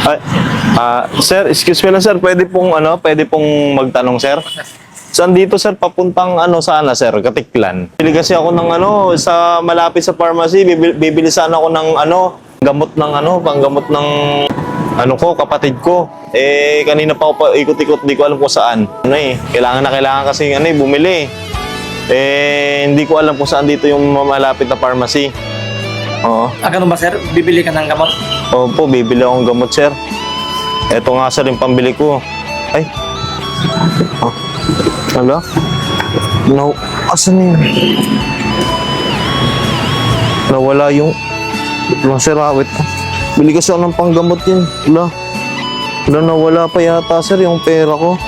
Ay, sir, excuse me lang sir, pwede pong magtanong sir? Saan dito sir, papuntang sana sir, Katiklan? Bili kasi ako ng sa malapit sa pharmacy, bibili sana ako ng gamot ng panggamot ng kapatid ko. Eh, kanina pa ako pa ikot-ikot, di ko alam kung saan. Kailangan kasi bumili. Eh, hindi ko alam kung saan dito yung malapit na pharmacy. Oo. Ganun ba, sir? Bibili ka ng gamot? Opo, bibili akong gamot, sir. Ito nga, sir, yung pambili ko. Ay. Hala? No. Asan yun? Nawala yung... Wala, sir, wait. Bili kasi ako ng panggamot yun. Wala. Nawala pa yata, sir, yung pera ko.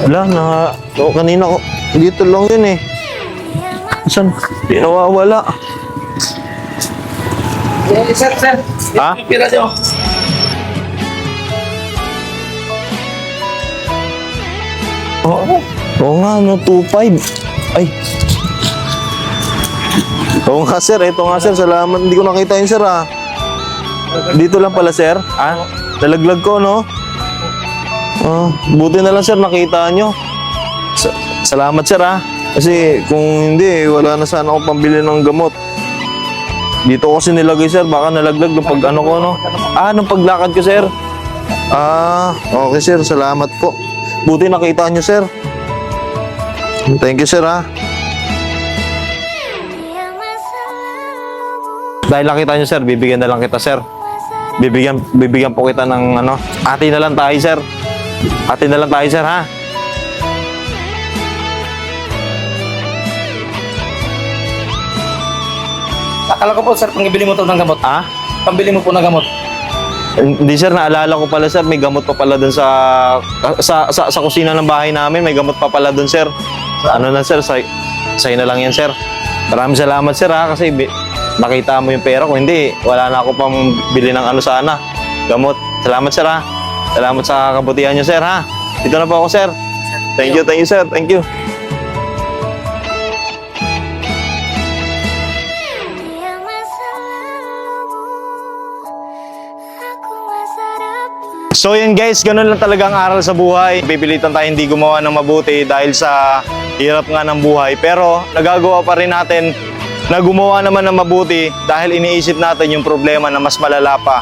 Wala, kanina ko. Dito lang yun eh. Saan? Di nawawala. Sir. Ha? Pira siya. Oo nga, 2.5. Ay. Oo nga, sir. Ito nga, sir. Salamat. Hindi ko nakita yun, sir, ha. Dito lang pala, sir. Nalaglag ko, no? Buti na lang, sir. Nakita nyo. Salamat, sir, ha. Kasi kung hindi, wala na sana akong pambili ng gamot. Dito ko kasi nilagay, sir. Baka nalaglag nung pag ko, no? Nung paglakad ko, sir. Okay, sir. Salamat po. Buti nakita nyo, sir. Thank you, sir, ha. Dahil nakita nyo, sir, bibigyan na lang kita, sir. Bibigyan po kita ng ati na lang tayo, sir. Ati na lang tayo, sir, ha. Akala ko po, sir, pangibili mo to ng gamot. Pambili mo po ng gamot. Hindi, sir, naalala ko pala, sir, may gamot pa pala dun sa kusina ng bahay namin. May gamot pa pala dun, sir. Sir, sa'yo na lang yan, sir. Maraming salamat, sir, ha, kasi nakita mo yung pera ko. Hindi, wala na ako pang bili ng sana. Gamot. Salamat, sir, ha. Salamat sa kabutihan nyo, sir, ha. Dito na po ako, sir. Thank you, sir. Thank you. So yun guys, ganun lang talaga ang aral sa buhay. Pipilitan tayo hindi gumawa ng mabuti dahil sa hirap nga ng buhay. Pero nagagawa pa rin natin na gumawa naman ng mabuti dahil iniisip natin yung problema na mas malala pa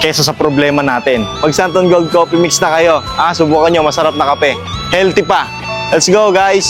kesa sa problema natin. Mag Santon Gold Coffee Mix na kayo. Subukan nyo, masarap na kape. Healthy pa. Let's go guys!